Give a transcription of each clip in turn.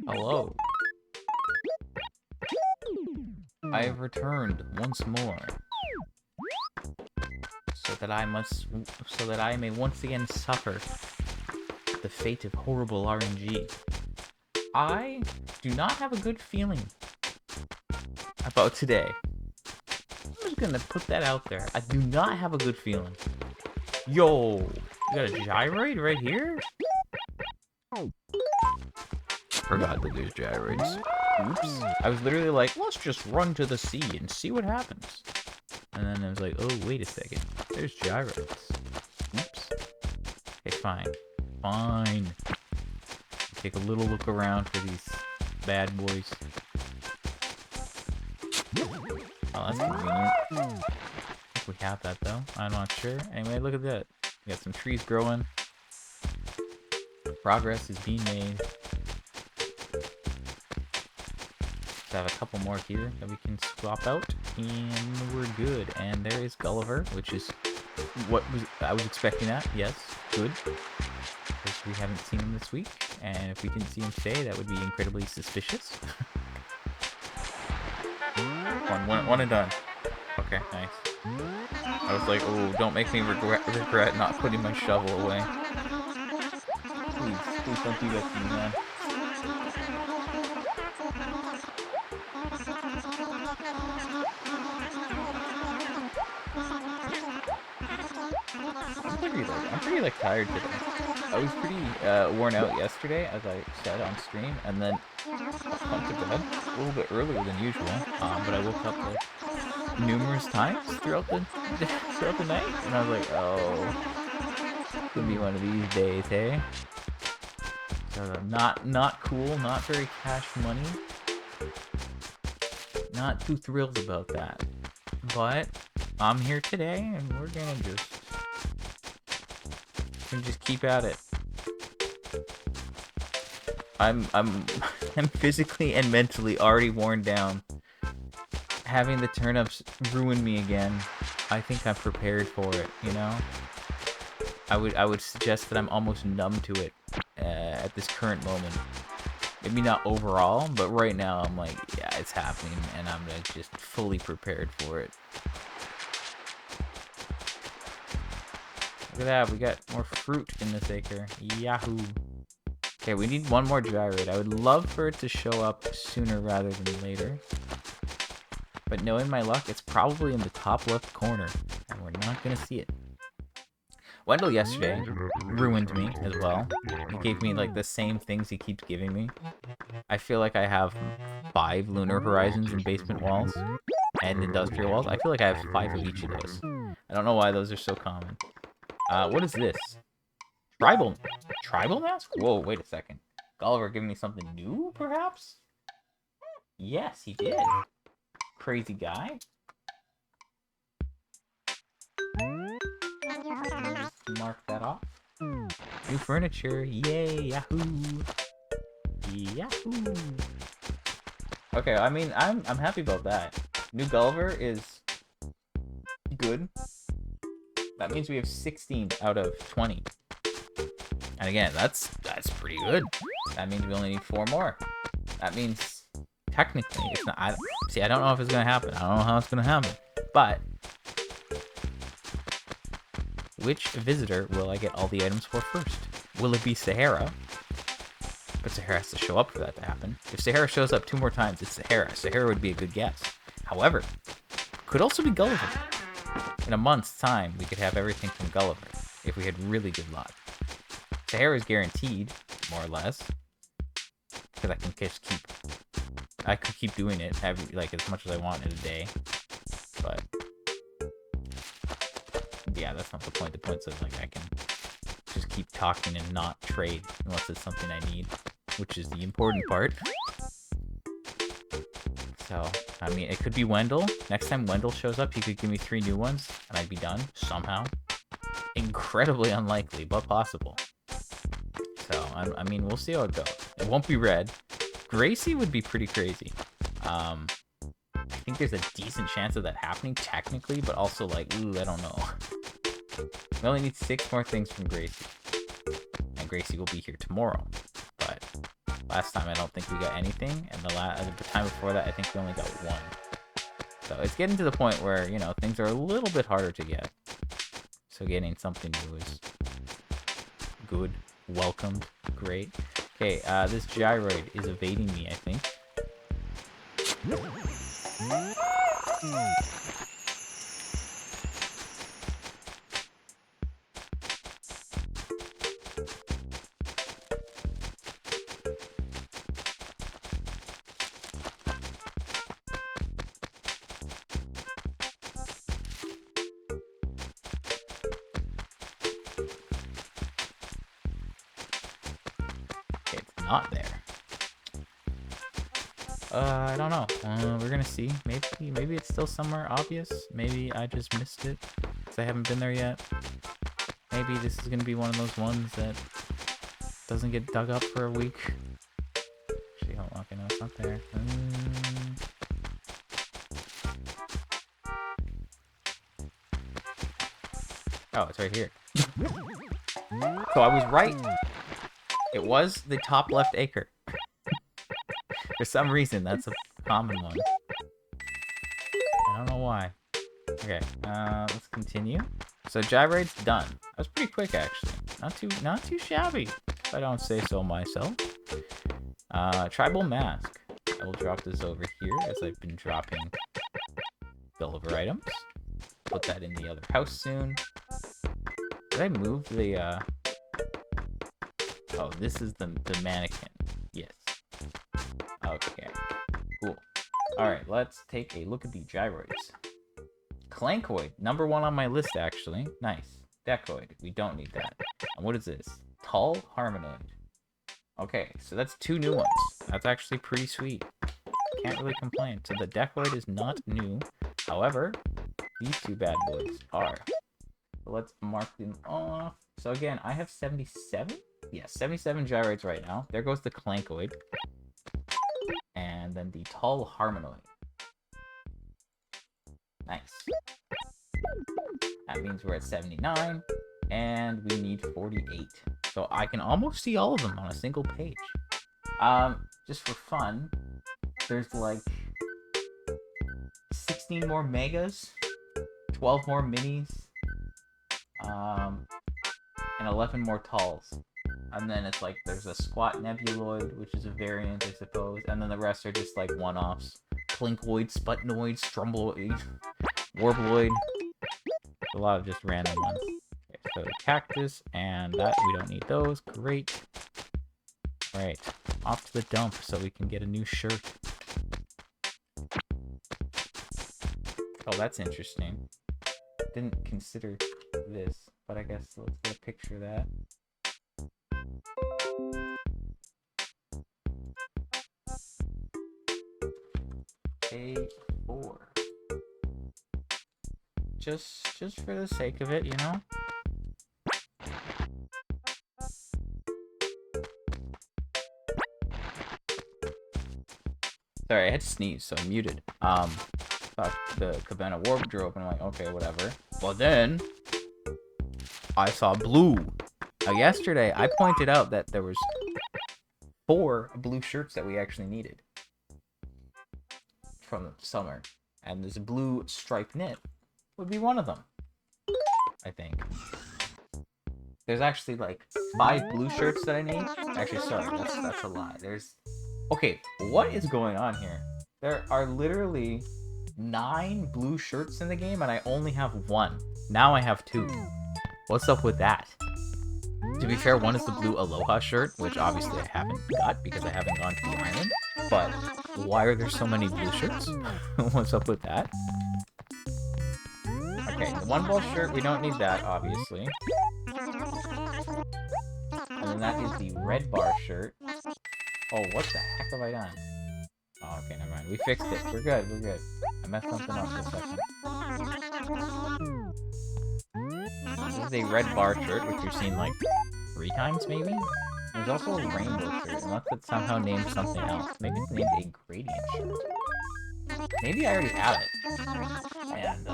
Hello. I have returned once more, so that I may once again suffer the fate of horrible RNG. I do not have a good feeling about today. I'm just gonna put that out there. I do not have a good feeling. Yo, you got a gyroid right here? Forgot that there's gyroids. Oops. I was literally like, let's just run to the sea and see what happens. And then I was like, oh, wait a second. There's gyroids. Oops. Okay, fine. Fine. Take a little look around for these bad boys. Oh, that's convenient. I think we have that, though. I'm not sure. Anyway, look at that. We got some trees growing. Progress is being made. Have a couple more here that we can swap out, and we're good. And there is Gulliver, which is what I was expecting that. Yes, good. Because we haven't seen him this week, and if we didn't see him today, that would be incredibly suspicious. one and done. Okay, nice. I was like, oh, don't make me regret not putting my shovel away. Please don't do that to me, man. I'm pretty like tired today. I was pretty worn out yesterday, as I said on stream, and then went to bed a little bit earlier than usual. But I woke up like numerous times throughout the night, and I was like, oh, it's gonna be one of these days, hey? So not cool, not very cash money. Not too thrilled about that, but I'm here today, and we're gonna just keep at it. I'm physically and mentally already worn down. Having the turnips ruin me again, I think I'm prepared for it, you know? I would suggest that I'm almost numb to it at this current moment. Maybe not overall, but right now I'm like, yeah, it's happening, and I'm just fully prepared for it. Look at that, we got more fruit in this acre. Yahoo! Okay, we need one more gyroid. I would love for it to show up sooner rather than later. But knowing my luck, it's probably in the top left corner, and we're not gonna see it. Wendell yesterday ruined me as well. He gave me like the same things he keeps giving me. I feel like I have 5 lunar horizons and basement walls and industrial walls. I feel like I have 5 of each of those. I don't know why those are so common. What is this? Tribal mask? Whoa, wait a second. Gulliver giving me something new, perhaps? Yes, he did. Crazy guy. Mark that off. New furniture. Yay, yahoo. Yahoo. Okay, I mean, I'm happy about that. New Gulliver is good. That means we have 16 out of 20. And again, that's pretty good. That means we only need 4 more. That means technically it's not. I don't know if it's gonna happen. I don't know how it's gonna happen. But which visitor will I get all the items for first? Will it be Sahara? But Sahara has to show up for that to happen. If Sahara shows up 2 more times, it's Sahara. Sahara would be a good guess. However, could also be Gulliver. In a month's time, we could have everything from Gulliver if we had really good luck. Sahara is guaranteed, more or less, because I could keep doing it like as much as I want in a day. But yeah, that's not the point. The point is like I can just keep talking and not trade unless it's something I need, which is the important part. So, I mean, it could be Wendell. Next time Wendell shows up, he could give me 3 new ones, and I'd be done, somehow. Incredibly unlikely, but possible. So, I mean, we'll see how it goes. It won't be red. Gracie would be pretty crazy. I think there's a decent chance of that happening, technically, but also, like, ooh, I don't know. We only need 6 more things from Gracie. And Gracie will be here tomorrow. But last time, I don't think we got anything. And the time before that, I think we only got 1. So it's getting to the point where, you know, things are a little bit harder to get. So getting something new is good, welcomed, great. Okay, this gyroid is evading me, I think. Not there. I don't know. We're gonna see. Maybe it's still somewhere obvious. Maybe I just missed it because I haven't been there yet. Maybe this is gonna be one of those ones that doesn't get dug up for a week. Actually, hold on. Okay, no, it's not there. Oh, it's right here. So I was right. It was the top left acre. For some reason, that's a common one. I don't know why. Okay, let's continue. So gyroid's done. That was pretty quick, actually. Not too shabby, if I don't say so myself. Tribal mask. I will drop this over here as I've been dropping silver items. Put that in the other house soon. Did I move the Oh, this is the mannequin. Yes. Okay. Cool. Alright, let's take a look at the gyroids. Clankoid. Number 1 on my list, actually. Nice. Decoid. We don't need that. And what is this? Tall Harmonoid. Okay, so that's 2 new ones. That's actually pretty sweet. Can't really complain. So the Decoid is not new. However, these 2 bad boys are. So let's mark them off. So again, I have 77? Yeah, 77 gyroids right now. There goes the Clankoid. And then the Tall Harmonoid. Nice. That means we're at 79. And we need 48. So I can almost see all of them on a single page. Just for fun, there's like 16 more megas, 12 more minis, and 11 more talls. And then it's like there's a squat nebuloid, which is a variant, I suppose. And then the rest are just like one-offs. Plinkoid, Sputnoid, Strumbloid, Warbloid. A lot of just random ones. Okay, so cactus, and that, we don't need those. Great. Alright, off to the dump so we can get a new shirt. Oh, that's interesting. Didn't consider this, but I guess let's get a picture of that. A4. Just for the sake of it, you know? Sorry, I had to sneeze, so I'm muted. Thought the Cabana wardrobe, and I'm like, okay, whatever. Well then, I saw blue. Now yesterday, I pointed out that there was 4 blue shirts that we actually needed from the summer, and this blue striped knit would be one of them. I think. There's actually like 5 blue shirts that I need. Actually, sorry, that's a lie. Okay, what is going on here? There are literally 9 blue shirts in the game, and I only have 1. Now I have 2. What's up with that? To be fair, one is the blue Aloha shirt, which obviously I haven't got because I haven't gone to the island. But why are there so many blue shirts? What's up with that? Okay, the 1 ball shirt, we don't need that, obviously. And then that is the red bar shirt. Oh, what the heck have I done? Oh, okay, never mind. We fixed it. We're good. We're good. I messed something up for a second. This is a red bar shirt, which we've seen like 3 times, maybe? There's also a rainbow shirt, unless it's somehow named something else. Maybe it's named a gradient shirt. Maybe I already have it. And,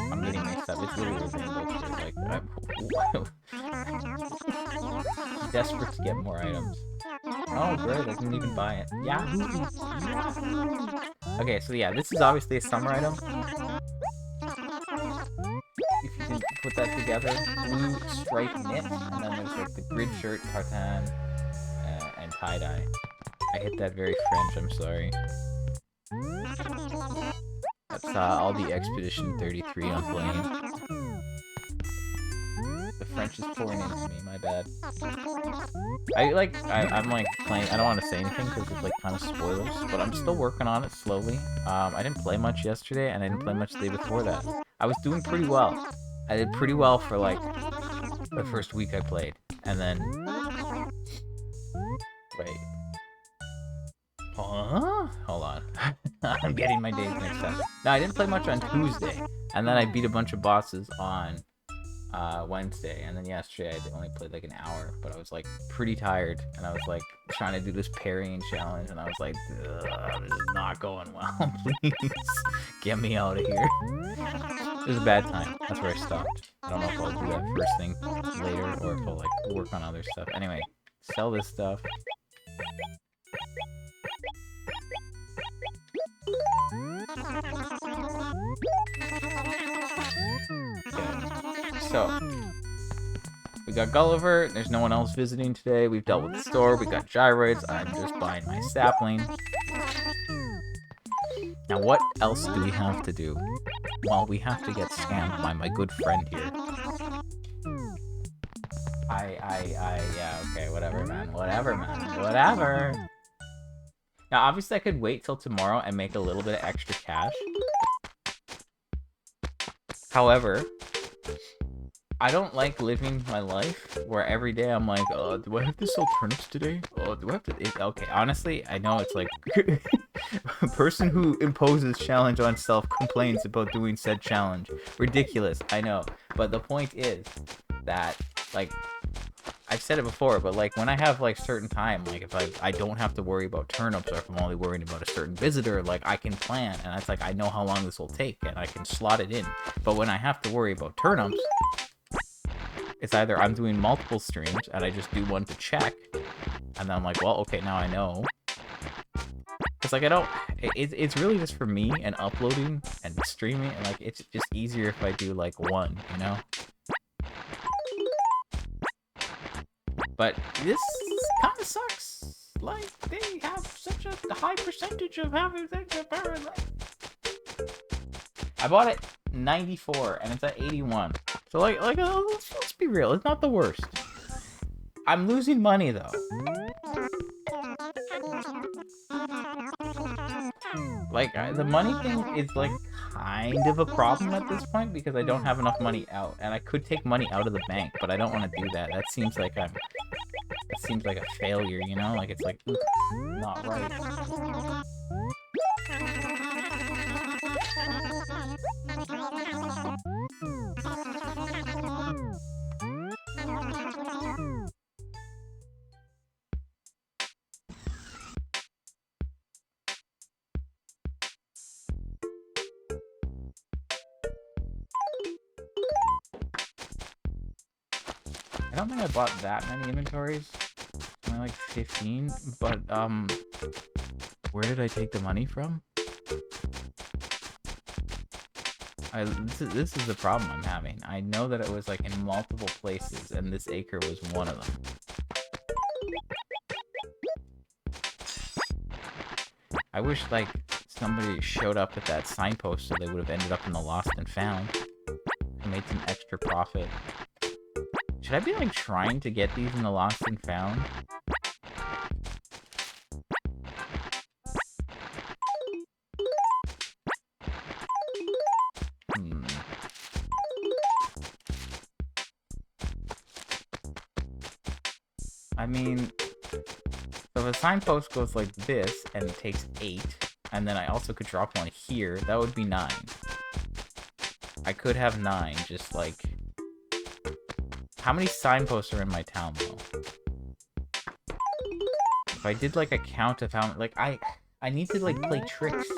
I'm getting mixed up. It's literally a rainbow shirt. Like, I'm desperate to get more items. Oh, great. I didn't even buy it. Yahoo! Okay, so yeah, this is obviously a summer item. If you can put that together, blue striped knit, and then there's like the grid shirt, tartan, and tie-dye. I hit that very French, I'm sorry. That's all the Expedition 33 I'm playing. The French is pouring into me, my bad. I'm like playing, I don't want to say anything because it's like kind of spoilers, but I'm still working on it slowly. I didn't play much yesterday, and I didn't play much the day before that. I was doing pretty well. I did pretty well for like the first week I played, and then... Wait. Huh? Hold on. I'm getting my days mixed up. No, I didn't play much on Tuesday, and then I beat a bunch of bosses on Wednesday, and then yesterday I only played like an hour, but I was like pretty tired, and I was like trying to do this parrying challenge, and I was like, this is not going well. Please get me out of here. It was a bad time. That's where I stopped. I don't know if I'll do that first thing later or if I'll like work on other stuff. Anyway, sell this stuff. Okay. So, we got Gulliver, there's no one else visiting today, we've dealt with the store, we got gyroids, I'm just buying my sapling. Now what else do we have to do? Well, we have to get scammed by my good friend here. Yeah, okay, whatever, man. Whatever, man. Whatever! Now, obviously I could wait till tomorrow and make a little bit of extra cash. However, I don't like living my life where every day I'm like, do I have to sell turnips today? Oh, do I have to... Okay, honestly, I know it's like... a person who imposes challenge on self complains about doing said challenge. Ridiculous, I know. But the point is that, like... I've said it before, but like when I have like certain time, like if I don't have to worry about turnips, or if I'm only worrying about a certain visitor, like I can plan, and it's like I know how long this will take, and I can slot it in. But when I have to worry about turnips, it's either I'm doing multiple streams and I just do one to check, and then I'm like, well, okay, now I know. It's like I don't. It's really just for me and uploading and streaming, and like it's just easier if I do like one, you know. But this kind of sucks. Like, they have such a high percentage of having things that are like... I bought it 94, and it's at 81. So, let's be real. It's not the worst. I'm losing money, though. Like, the money thing is, like, kind of a problem at this point, because I don't have enough money out. And I could take money out of the bank, but I don't want to do that. That seems like a failure, you know? Like, it's like, not right. I don't think I bought that many inventories. Only like 15, but where did I take the money from? This is the problem I'm having. I know that it was like in multiple places, and this acre was one of them. I wish like somebody showed up at that signpost so they would have ended up in the lost and found and made some extra profit. Should I be like trying to get these in the lost and found? I mean, the So if a signpost goes like this and it takes 8, and then I also could drop one here, that would be 9. I could have 9, just like... How many signposts are in my town, though? If I did, like, a count of how... Like, I need to, like, play tricks.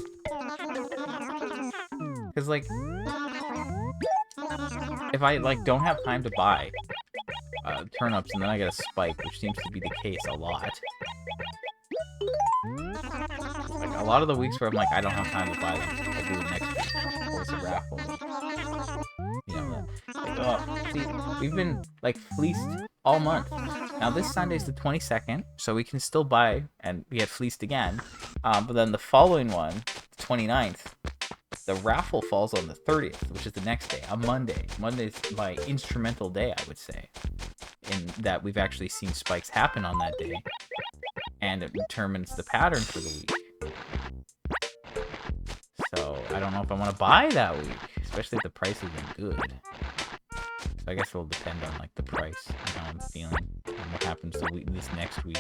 Because, like... If I, like, don't have time to buy turnips and then I get a spike, which seems to be the case a lot. Like, a lot of the weeks where I'm like, I don't have time to buy them, I'll do it next week. Or it's a raffle. You know, like, oh, see, we've been, like, fleeced all month. Now, this Sunday's the 22nd, so we can still buy and get fleeced again. But then the following one, the 29th, the raffle falls on the 30th, which is the next day, a Monday. Monday's my instrumental day, I would say, in that we've actually seen spikes happen on that day. And it determines the pattern for the week. So, I don't know if I want to buy that week, especially if the price isn't good. So I guess it'll depend on, like, the price and how I'm feeling and what happens this next week.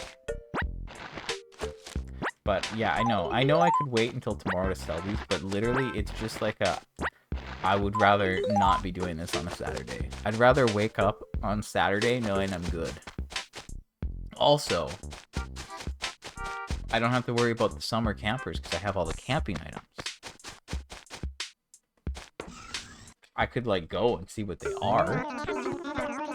But, yeah, I know I could wait until tomorrow to sell these, but literally, it's just like I would rather not be doing this on a Saturday. I'd rather wake up on Saturday knowing I'm good. Also, I don't have to worry about the summer campers because I have all the camping items. I could, like, go and see what they are,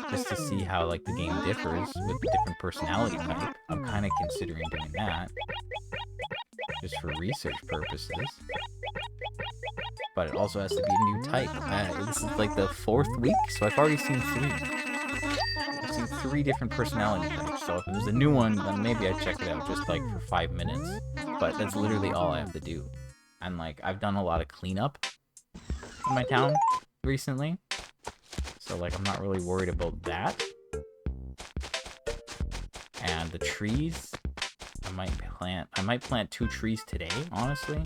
just to see how, like, the game differs with the different personality type. I'm kind of considering doing that, just for research purposes. But it also has to be a new type. This is, like, the 4th week, so I've already seen 3. I've seen 3 different personality types, so if there's a new one, then maybe I'd check it out just, like, for 5 minutes. But that's literally all I have to do. And, like, I've done a lot of cleanup in my town recently, so, like, I'm not really worried about that. And the trees, I might plant 2 trees today, honestly.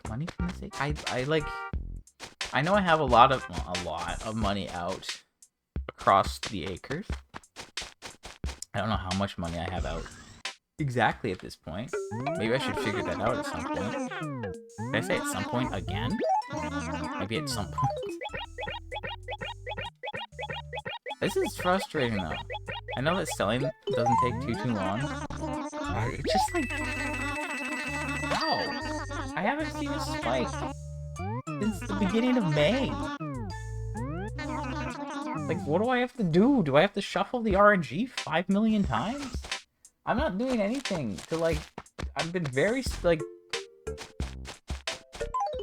Money from this acre? I know I have a lot of money out across the acres. I don't know how much money I have out exactly at this point. Maybe I should figure that out at some point. Did I say at some point again? Maybe at some point. This is frustrating though. I know that selling doesn't take too long. It's just like, ow! I haven't seen a spike since the beginning of May. Like, what do I have to do? Do I have to shuffle the RNG 5 million times? I'm not doing anything to, like... I've been very, like...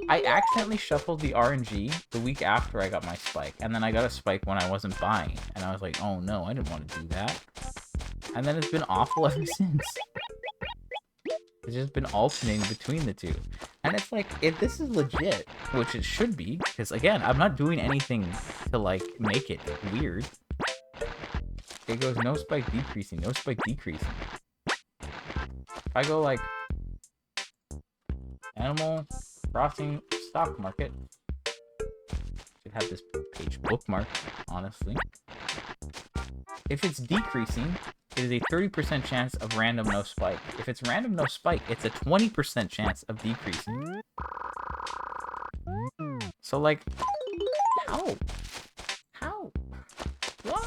I accidentally shuffled the RNG the week after I got my spike. And then I got a spike when I wasn't buying. And I was like, oh no, I didn't want to do that. And then it's been awful ever since. It's just been alternating between the two. And it's like, if this is legit, which it should be, because again, I'm not doing anything to, like, make it weird. It goes no spike decreasing, no spike decreasing. If I go, like, Animal Crossing stock market, should have this page bookmarked, honestly. If it's decreasing, it is a 30% chance of random no spike. If it's random no spike, it's a 20% chance of decreasing. So, like, how? How? Why?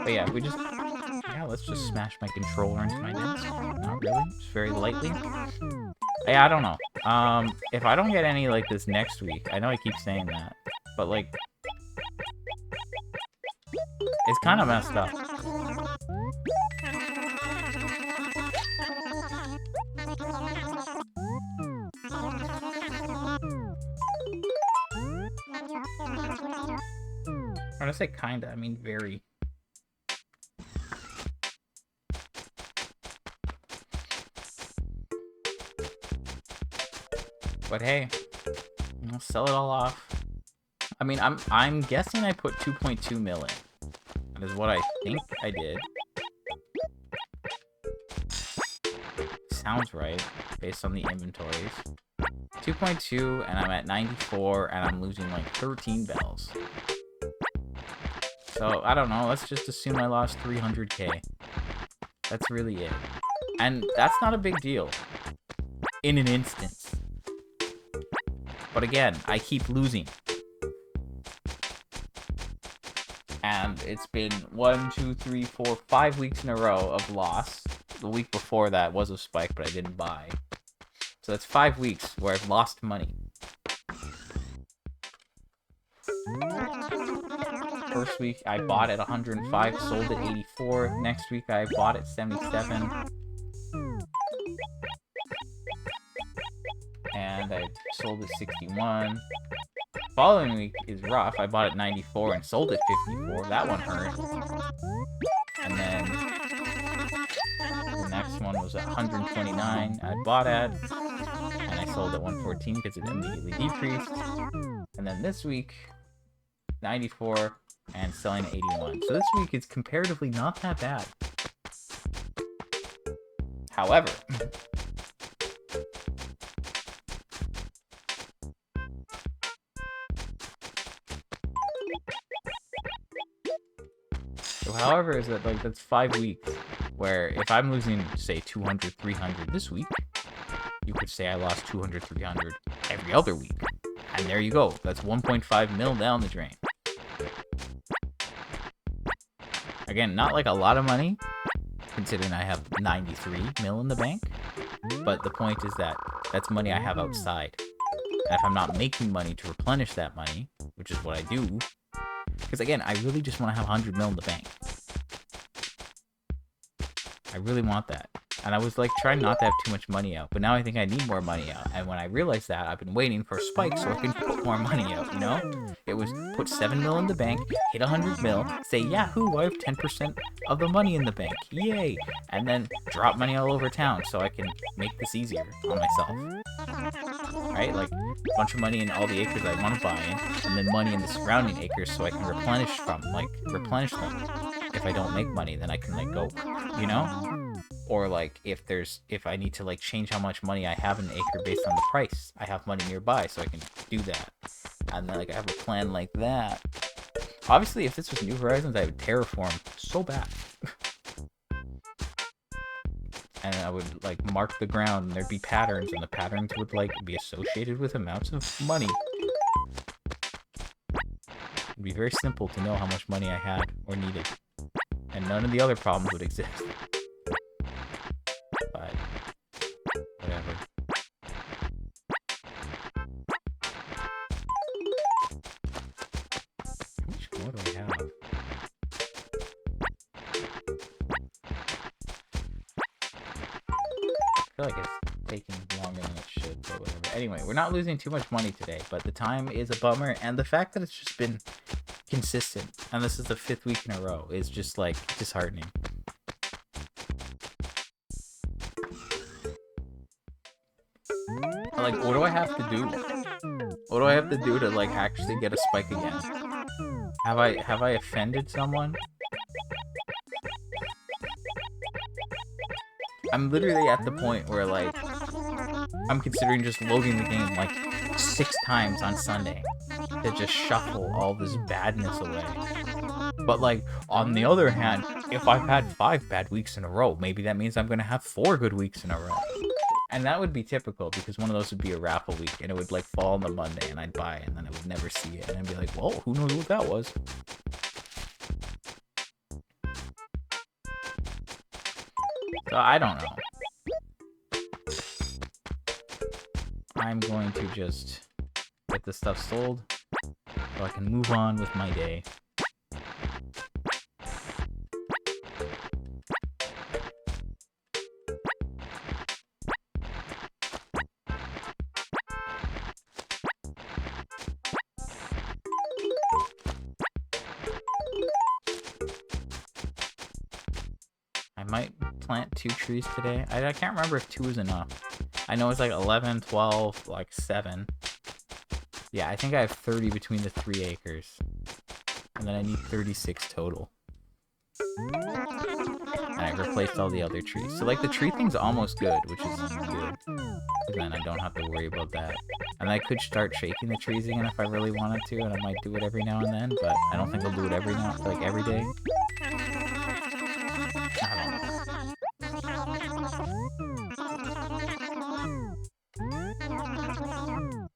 But yeah, let's just smash my controller into my desk. Not really, just very lightly. Yeah, I don't know. If I don't get any like this next week, I know I keep saying that, but like, it's kind of messed up. When I say kinda, I mean very. But hey, I'll sell it all off. I mean, I'm guessing I put 2.2 mil in. That is what I think I did. Sounds right, based on the inventories. 2.2, and I'm at 94, and I'm losing like 13 bells. So, I don't know, let's just assume I lost 300k. That's really it. And that's not a big deal. In an instance. But again, I keep losing. And it's been 1, 2, 3, 4, 5 weeks in a row of loss. The week before that was a spike, but I didn't buy. So that's 5 weeks where I've lost money. First week I bought at 105, sold at 84. Next week I bought at 77. And I sold at 61. Following week is rough. I bought at 94 and sold at 54. That one hurt. And then the next one was at 129. I bought at, and I sold at 114 because it immediately decreased. And then this week, 94 and selling at 81. So this week is comparatively not that bad. However, is that like that's 5 weeks where if I'm losing say 200, 300 this week, you could say I lost 200, 300 every other week. And there you go. That's 1.5 mil down the drain. Again, not like a lot of money, considering I have 93 mil in the bank. But the point is that that's money I have outside. And if I'm not making money to replenish that money, which is what I do, because again, I really just want to have 100 mil in the bank. I really want that. And I was like trying not to have too much money out, but now I think I need more money out. And when I realized that, I've been waiting for a spike so I can put more money out, you know? It was put 7 mil in the bank, hit 100 mil, say, yahoo, I have 10% of the money in the bank, yay! And then drop money all over town so I can make this easier on myself. Right? Like, a bunch of money in all the acres I want to buy in, and then money in the surrounding acres so I can replenish them. If I don't make money, then I can, like, go, you know? Or like if I need to like change how much money I have in an acre based on the price, I have money nearby so I can do that. And then like I have a plan like that. Obviously, if this was New Horizons, I would terraform so bad. And I would like mark the ground and there'd be patterns, and the patterns would like be associated with amounts of money. It'd be very simple to know how much money I had or needed. And none of the other problems would exist. But whatever. How much more do I have? I feel like it's taking longer than it should, but whatever. Anyway, we're not losing too much money today, but the time is a bummer, and the fact that it's just been consistent, and this is the 5th week in a row, is just like disheartening. Like, what do I have to do? What do I have to do to like actually get a spike again? Have I offended someone? I'm literally at the point where like I'm considering just loading the game like 6 times on Sunday to just shuffle all this badness away. But like on the other hand, if I've had 5 bad weeks in a row, maybe that means I'm gonna have 4 good weeks in a row. And that would be typical because one of those would be a raffle week and it would like fall on the Monday and I'd buy it and then I would never see it and I'd be like, well, who knows what that was? So I don't know. I'm going to just get this stuff sold so I can move on with my day. might plant 2 trees today. I can't remember if 2 is enough. I know it's like 11, 12, like 7. Yeah, I think I have 30 between the 3 acres. And then I need 36 total. And I replaced all the other trees. So like the tree thing's almost good, which is good. Then I don't have to worry about that. And I could start shaking the trees again if I really wanted to, and I might do it every now and then, but I don't think I'll do it every day. I don't know.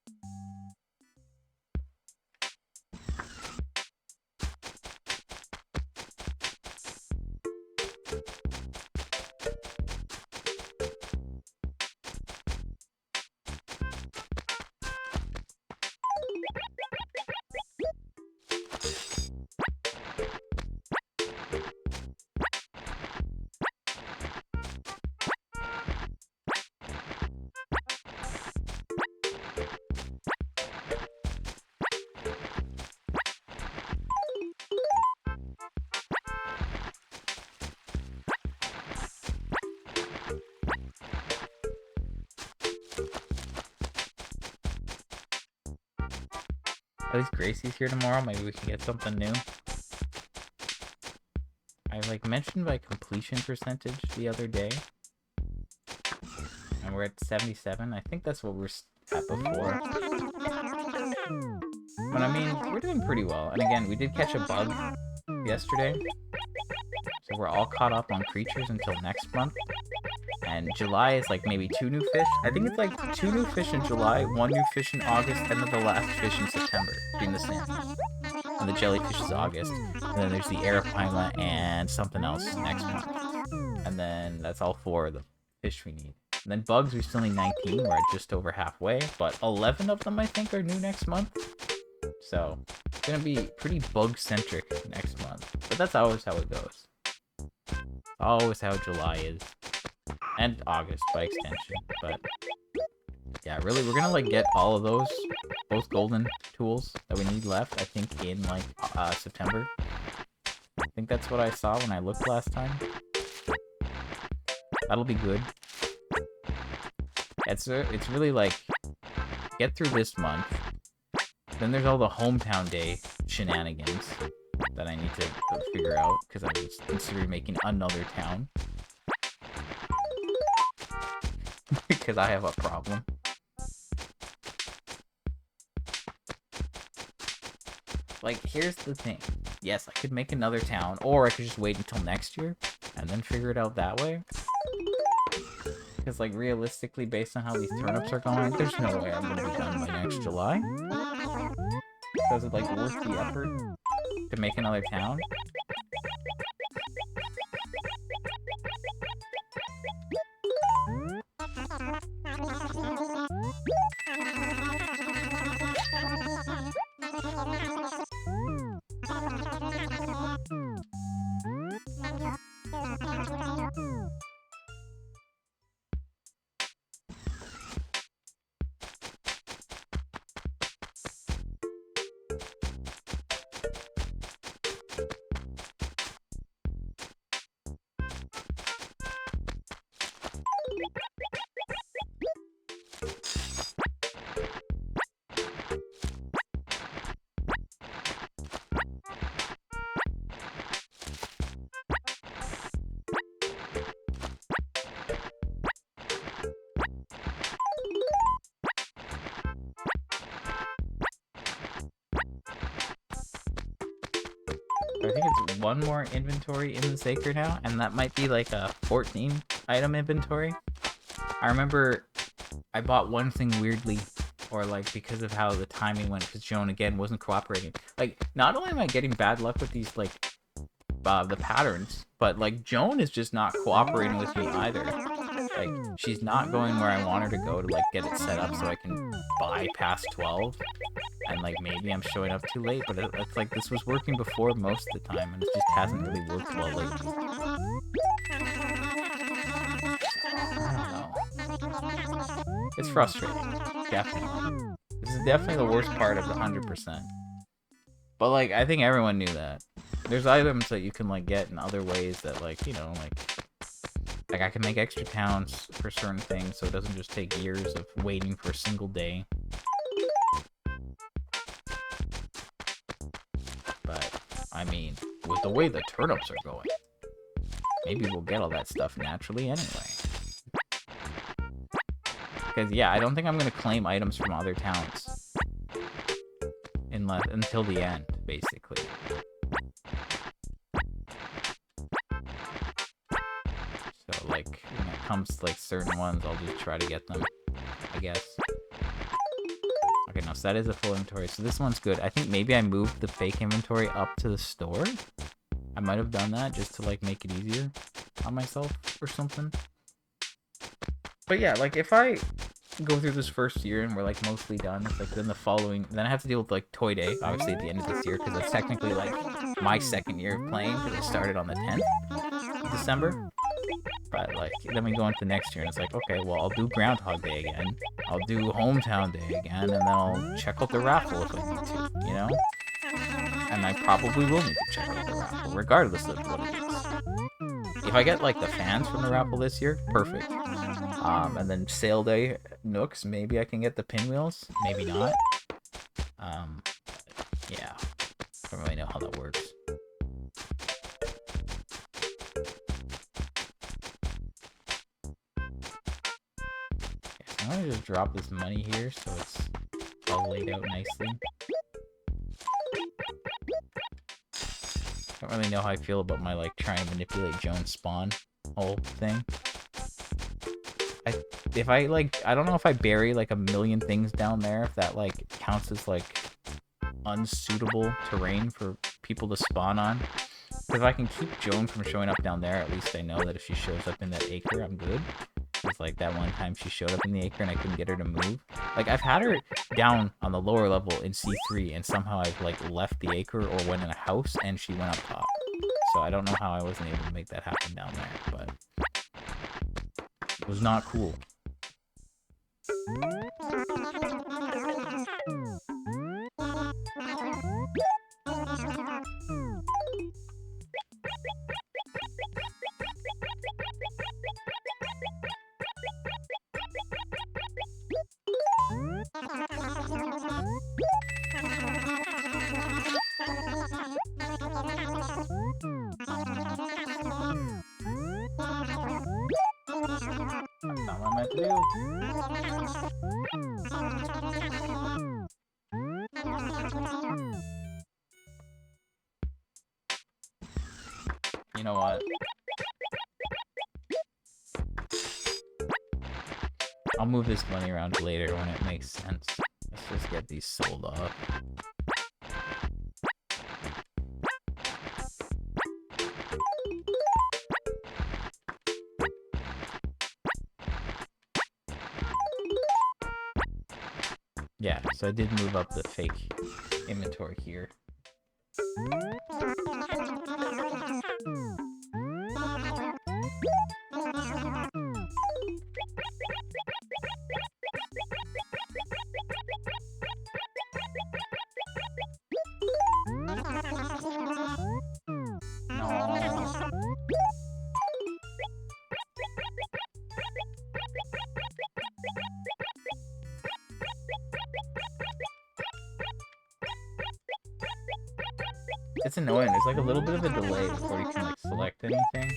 At least Gracie's here tomorrow. Maybe we can get something new. I like mentioned my completion percentage the other day. And we're at 77. I think that's what we're at before. But I mean, we're doing pretty well. And again, we did catch a bug yesterday. So we're all caught up on creatures until next month. And July is like maybe 2 new fish. I think it's like 2 new fish in July, 1 new fish in August, and then the last fish in September, being the salmon. And the jellyfish is August. And then there's the arapaima and something else next month. And then that's all 4 of the fish we need. And then bugs, we still need 19. We're at just over halfway. But 11 of them, I think, are new next month. So it's going to be pretty bug-centric next month. But that's always how it goes. Always how July is. And August by extension, but yeah, really, we're gonna like get all of those, both golden tools that we need left, I think, in like September. I think that's what I saw when I looked last time. That'll be good. It's really like, get through this month, then there's all the hometown day shenanigans that I need to figure out, because I was considering making another town. Because I have a problem. Like, here's the thing. Yes, I could make another town, or I could just wait until next year, and then figure it out that way. Because, like, realistically, based on how these turnips are going, there's no way I'm gonna be done by next July. So is it, like, worth the effort to make another town? I think it's 1 more inventory in this acre now, and that might be like a 14 item inventory. I remember I bought one thing weirdly, or like because of how the timing went, because Joan again wasn't cooperating. Like, not only am I getting bad luck with these like the patterns, but like Joan is just not cooperating with me either. Like, she's not going where I want her to go to like get it set up so I can buy past 12. And like maybe I'm showing up too late, but it's like this was working before most of the time, and it just hasn't really worked well lately. I don't know. It's frustrating, definitely. This is definitely the worst part of the 100%. But like, I think everyone knew that. There's items that you can like get in other ways that like, you know, like Like, I can make extra towns for certain things, so it doesn't just take years of waiting for a single day. But, I mean, with the way the turnips are going, maybe we'll get all that stuff naturally anyway. Because, yeah, I don't think I'm going to claim items from other towns. Until the end, basically. So, like, when it comes to, like, certain ones, I'll just try to get them, I guess. Okay, no, so that is a full inventory. So this one's good. I think maybe I moved the fake inventory up to the store. I might have done that just to, like, make it easier on myself or something. But yeah, like, if I go through this first year and we're, like, mostly done, it's like, then the following... Then I have to deal with, like, Toy Day, obviously, at the end of this year, because that's technically, like, my second year of playing, because I started on the 10th of December. But, like, then we go into next year, and it's like, okay, well, I'll do Groundhog Day again. I'll do Hometown Day again, and then I'll check out the raffle if I need to, you know? And I probably will need to check out the raffle, regardless of what it is. If I get, like, the fans from the raffle this year, perfect. And then Sale Day Nooks, maybe I can get the pinwheels, maybe not. Yeah. I don't really know how that works. I'm gonna just drop this money here so it's all laid out nicely. Don't really know how I feel about my, like, trying to manipulate Joan's spawn whole thing. I don't know if I bury, like, a million things down there, if that, like, counts as, like, unsuitable terrain for people to spawn on. Because if I can keep Joan from showing up down there, at least I know that if she shows up in that acre, I'm good. It's like that one time she showed up in the acre and I couldn't get her to move. Like, I've had her down on the lower level in C3, and somehow I've, like, left the acre or went in a house, and she went up top. So I don't know how I wasn't able to make that happen down there, but it was not cool. That's not what I meant to do. You know what? I'll move this money around later when it makes sense. Let's just get these sold off. Yeah, so I did move up the fake inventory here. It's annoying. There's like a little bit of a delay before you can like select anything.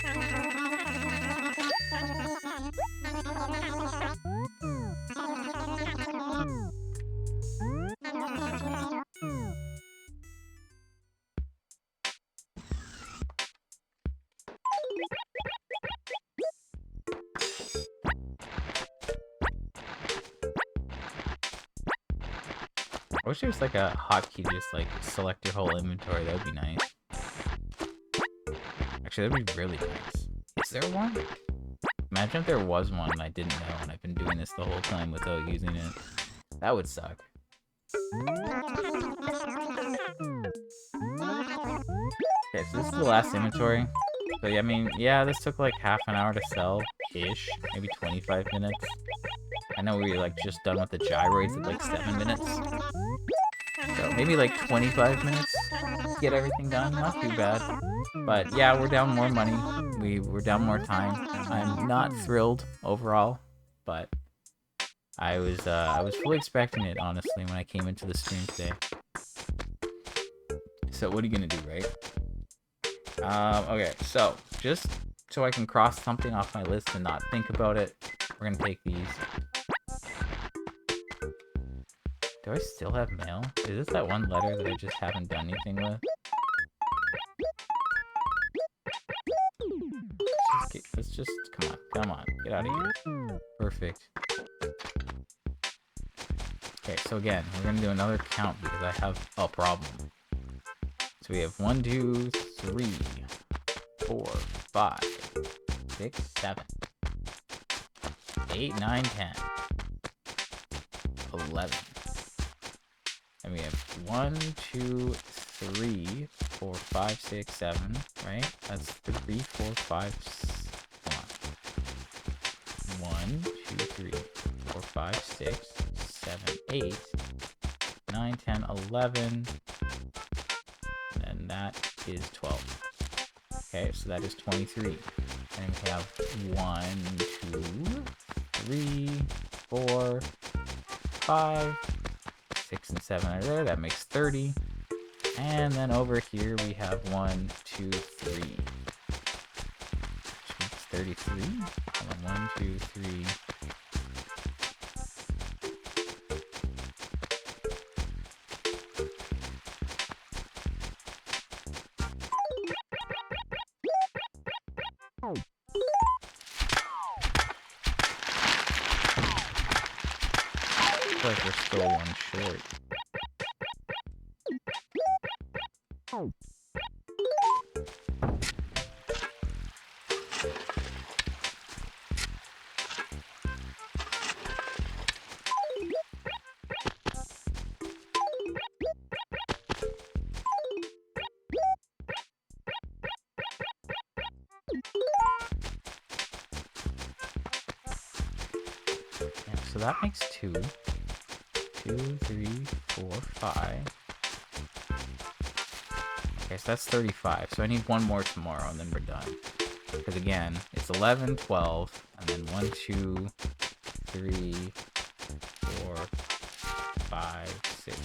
I wish there was like a hotkey to just like select your whole inventory. That would be nice. Actually, that'd be really nice. Is there one? Imagine if there was one and I didn't know and I've been doing this the whole time without using it. That would suck. Okay, so this is the last inventory. So yeah, I mean, yeah, this took like half an hour to sell-ish. Maybe 25 minutes. I know we were like just done with the gyroids at like 7 minutes. So maybe like 25 minutes get everything done. Not too bad. But yeah, we're down more money. We're down more time. I'm not thrilled overall, but I was fully expecting it, honestly, when I came into the stream today. So what are you gonna do, right? Okay, so just so I can cross something off my list and not think about it, we're gonna take these. Do I still have mail? Is this that one letter that I just haven't done anything with? Let's just come on, get out of here. Perfect. Okay, so again, we're gonna do another count because I have a problem. So we have 1, 2, 3, 4, 5, 6, 7, 8, 9, 10, 11. And we have 1, 2, 3, 4, 5, 6, 7, right? That's 3, 4, 5, 1, 2, 3, 4, 5, 6, 7, 8, 9, 10, 11. And then that is 12. Okay, so that is 23. And we have 1, 2, 3, 4, 5, 6, and 7 are there. That makes 30. And then over here we have 1, 2, 3. Which makes 33. And then 1, 2, 3. I feel like we're still one short. Yeah, so that makes 2. 2, 3, 4, 5. Okay, so that's 35. So I need one more tomorrow, and then we're done. Because again, it's 11, 12, and then 1, 2, 3, 4, 5, 6,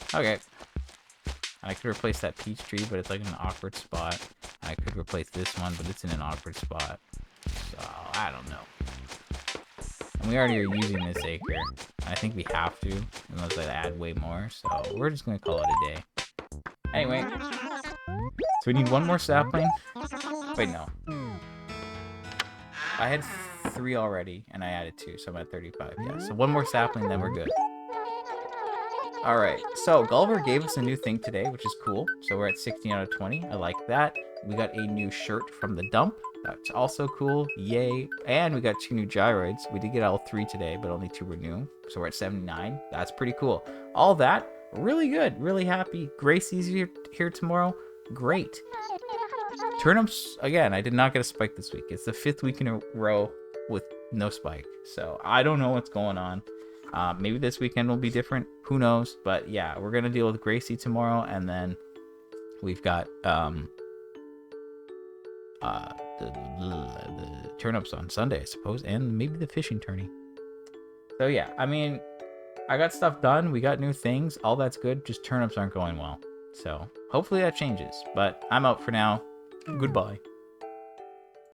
7. Okay. And I could replace that peach tree, but it's like in an awkward spot. I could replace this one, but it's in an awkward spot. So, I don't know. And we already are using this acre. I think we have to, unless I add way more. So we're just gonna call it a day. Anyway, so we need one more sapling. Wait, no. I had 3 already, and I added 2, so I'm at 35. Yeah, so one more sapling, then we're good. Alright, so Gulliver gave us a new thing today, which is cool. So we're at 16 out of 20. I like that. We got a new shirt from the dump. That's also cool. Yay. And we got 2 new gyroids. We did get all 3 today, but only 2 were new. So we're at 79. That's pretty cool. All that, really good. Really happy. Gracie's here tomorrow. Great. Turnips, again, I did not get a spike this week. It's the 5th week in a row with no spike. So I don't know what's going on. Maybe this weekend will be different. Who knows? But yeah, we're going to deal with Gracie tomorrow. And then we've got the turnips on Sunday, I suppose. And maybe the fishing tourney. So yeah, I mean, I got stuff done. We got new things. All that's good. Just turnips aren't going well. So hopefully that changes. But I'm out for now. Goodbye.